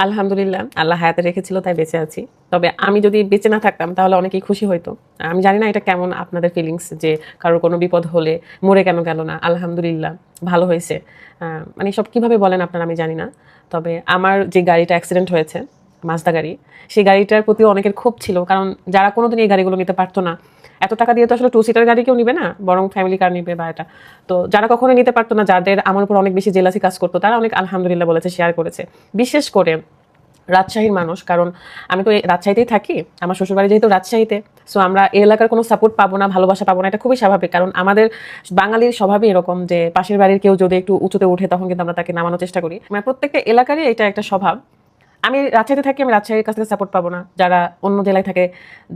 আলহামদুলিল্লাহ আল্লাহ হায়াতে রেখেছিল তাই বেঁচে আছি। তবে আমি যদি বেঁচে না থাকতাম তাহলে অনেকেই খুশি হইতো। আমি জানি না এটা কেমন আপনাদের ফিলিংস, যে কারোর কোনো বিপদ হলে মরে কেন গেল না, আলহামদুলিল্লাহ ভালো হয়েছে, মানে সব কিভাবে বলেন আপনারা আমি জানি না। তবে আমার যে গাড়িটা অ্যাক্সিডেন্ট হয়েছে, মাজদা গাড়ি, সেই গাড়িটার প্রতিও অনেকের ক্ষোভ ছিল, কারণ যারা কোনোদিন এই গাড়িগুলো নিতে পারতো না, এত টাকা দিয়ে তো আসলে 2 সিটার গাড়ি কেউ নিবে না, বরং ফ্যামিলি কার নিবে বা এটা। তো যারা কখনো নিতে পারতো না, যাদের আমার উপর অনেক বেশি জেলাসি কাজ করতো, তারা অনেক আলহামদুলিল্লাহ বলেছে, শেয়ার করেছে। বিশেষ করে রাজশাহীর মানুষ, কারণ আমি তো রাজশাহীতেই থাকি, আমার শ্বশুরবাড়ি যেহেতু রাজশাহীতে, সো আমরা এই এলাকার কোনো সাপোর্ট পাবো না, ভালোবাসা পাবো না, এটা খুবই স্বাভাবিক। কারণ আমাদের বাঙালির স্বভাবই এরকম, যে পাশের বাড়ির কেউ যদি একটু উঁচুতে উঠে তখন কিন্তু আমরা তাকে নামানোর চেষ্টা করি। মানে প্রত্যেকটা এলাকারই এটা একটা স্বভাব। আমি রাজশাহীতে থাকি, আমি রাজশাহীর কাছ থেকে সাপোর্ট পাবো না। যারা অন্য জেলায় থাকে,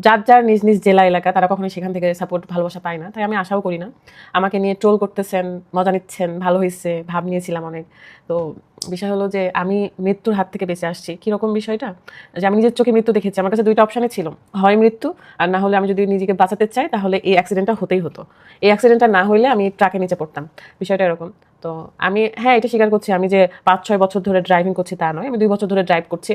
যার যার নিজ নিজ জেলা এলাকা, তারা কখনোই সেখান থেকে সাপোর্ট ভালোবাসা পায় না, তাই আমি আশাও করি না। আমাকে নিয়ে ট্রোল করতেছেন, মজা নিচ্ছেন, ভালো হয়েছে, ভাব নিয়েছিলাম অনেক। তো বিষয় হলো যে আমি মৃত্যুর হাত থেকে বেঁচে আসছি। কীরকম বিষয়টা, যে আমি নিজের চোখে মৃত্যু দেখেছি। আমার কাছে 2টা অপশানে ছিল, হয় মৃত্যু, আর না হলে আমি যদি নিজেকে বাঁচাতে চাই তাহলে এই অ্যাক্সিডেন্টটা হতেই হতো। এই অ্যাক্সিডেন্টটা না হইলে আমি ট্রাকের নিচে পড়তাম। বিষয়টা এরকম। তো আমি এটা স্বীকার করছি, আমি যে 5-6 বছর ধরে ড্রাইভিং করছি তা নয়, আমি 2 বছর ধরে ড্রাইভ করছি।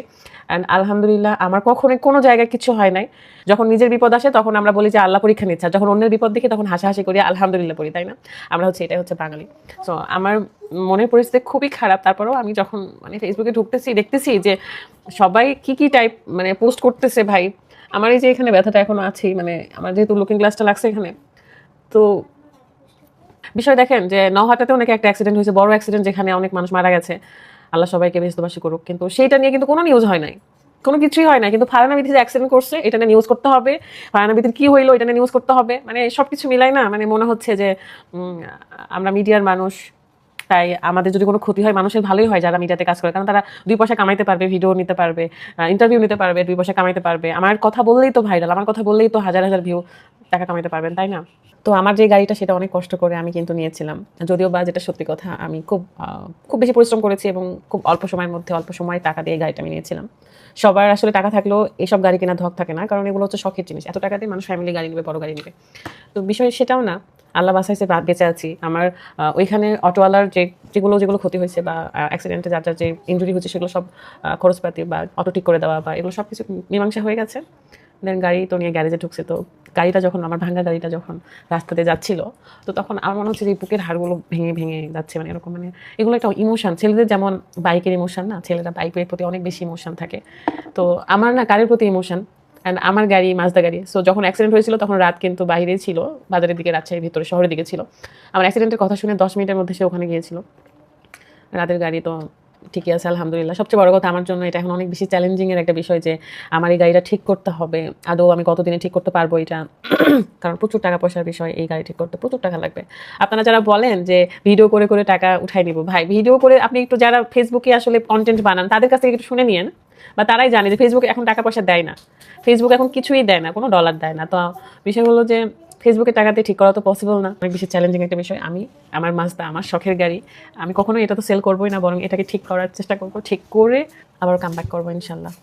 অ্যান্ড আলহামদুলিল্লাহ আমার কখনোই কোনো জায়গায় কিছু হয় নাই। যখন নিজের বিপদ আসে তখন আমরা বলি যে আল্লাহ পরীক্ষা নিচ্ছে, যখন অন্যের বিপদ দেখি তখন হাসাহাসি করি, আলহামদুলিল্লাহ পড়ি, তাই না? আমরা এটাই হচ্ছে বাঙালি। সো আমার মনের পরিস্থিতি খুবই খারাপ। তারপরেও আমি যখন ফেসবুকে ঢুকতেছি, দেখতেছি যে সবাই কি টাইপ পোস্ট করতেছে। ভাই, আমার এই যে এখানে ব্যথাটা এখনো আছে, আমার যেহেতু লুকিং গ্লাসটা লাগছে এখানে, তো বিষয় দেখেন যে নওহাটাতেও নাকি একটা অ্যাক্সিডেন্ট হয়েছে, বড় অ্যাক্সিডেন্ট, যেখানে অনেক মানুষ মারা গেছে। আল্লাহ সবাইকে বেহেশতবাসী করুক। কিন্তু সেইটা নিয়ে কিন্তু কোনো নিউজ হয় নাই, কোনো কিছুই হয় না। কিন্তু ফারহানা বিথি যে অ্যাক্সিডেন্ট করছে এটা নিয়ে নিউজ করতে হবে, ফারহানা বিথির কি হইলো এটা নিয়ে নিউজ করতে হবে। সবকিছু মিলাই না, মনে হচ্ছে যে আমরা মিডিয়ার মানুষ, তাই আমাদের যদি কোনো ক্ষতি হয়, মানুষের ভালোই হয় যারা মিডিয়াতে কাজ করে, কারণ তারা 2 পয়সা কামাইতে পারবে, ভিডিও নিতে পারবে, ইন্টারভিউ নিতে পারবে, 2 পয়সা কামাইতে পারবে। আমার কথা বললেই তো ভাইরাল, আমার কথা বললেই তো হাজার হাজার ভিউ, টাকা কামাইতে পারবেন, তাই না? তো আমার যে গাড়িটা সেটা অনেক কষ্ট করে আমি কিন্তু নিয়েছিলাম, যদিও বা যেটা সত্যি কথা, আমি খুব বেশি পরিশ্রম করেছি এবং খুব অল্প সময়ের মধ্যে অল্প সময় টাকা দিয়ে গাড়িটা আমি নিয়েছিলাম। সবার আসলে টাকা থাকলেও এসব গাড়ি কেনার ধক থাকে না, কারণ এগুলো হচ্ছে শখের জিনিস। এত টাকা দিয়ে মানুষ ফ্যামিলি গাড়ি নেবে, বড় গাড়ি নেবে। তো বিষয় সেটাও না, আল্লাহ বাসাইছে, বেঁচে আছি। আমার ওইখানে অটোওয়ালার যেগুলো ক্ষতি হয়েছে বা অ্যাক্সিডেন্টে যার যার যে ইনজুরি হয়েছে, সেগুলো সব খরচপাতি বা অটো ঠিক করে দেওয়া বা এগুলো সব কিছু মীমাংসা হয়ে গেছে। দেন গাড়ি তো নিয়ে গ্যারেজে ঢুকছে। তো গাড়িটা যখন, আমার ভাঙা গাড়িটা যখন রাস্তাতে যাচ্ছিল, তো তখন আমার মনে হচ্ছে যে বুকের হাড়গুলো ভেঙে ভেঙে যাচ্ছে। এরকম এগুলো একটা ইমোশন, ছেলেদের যেমন বাইকের ইমোশন না, ছেলেরা বাইকের প্রতি অনেক বেশি ইমোশন থাকে। তো আমার না গাড়ির প্রতি ইমোশন। অ্যান্ড আমার গাড়ি মাজদা গাড়ি। সো যখন অ্যাক্সিডেন্ট হয়েছিল তখন রাত কিন্তু বাইরে ছিল, বাজারের দিকে, রাজশাহীর ভিতরে শহরের দিকে ছিল। আমার অ্যাক্সিডেন্টের কথা শুনে 10 মিনিটের মধ্যে সে ওখানে গিয়েছিল। রাতের গাড়ি তো ঠিকই আছে আলহামদুলিল্লাহ। সবচেয়ে বড় কথা, আমার জন্য এটা এখন অনেক বেশি চ্যালেঞ্জিংয়ের একটা বিষয় যে আমার এই গাড়িটা ঠিক করতে হবে। আদৌ আমি কতদিনে ঠিক করতে পারবো এটা, কারণ প্রচুর টাকা পয়সার বিষয়, এই গাড়ি ঠিক করতে প্রচুর টাকা লাগবে। আপনারা যারা বলেন যে ভিডিও করে করে টাকা উঠাই নিব, ভাই ভিডিও করে আপনি একটু, যারা ফেসবুকে আসলে কন্টেন্ট বানান তাদের কাছ থেকে একটু শুনে নিয়েন, বা তারাই জানে যে ফেসবুকে এখন টাকা পয়সা দেয় না, ফেসবুক এখন কিছুই দেয় না, কোনো ডলার দেয় না। তো বিষয় হলো যে ফেসবুকে টাকা দিয়ে ঠিক করা তো পসিবল না, অনেক বেশি চ্যালেঞ্জিং একটা বিষয়। আমার মাজদা, আমার শখের গাড়ি, আমি কখনোই এটা তো সেল করবোই না, বরং এটাকে ঠিক করার চেষ্টা করবো, ঠিক করে আবার কাম ব্যাক করবো ইনশাল্লাহ।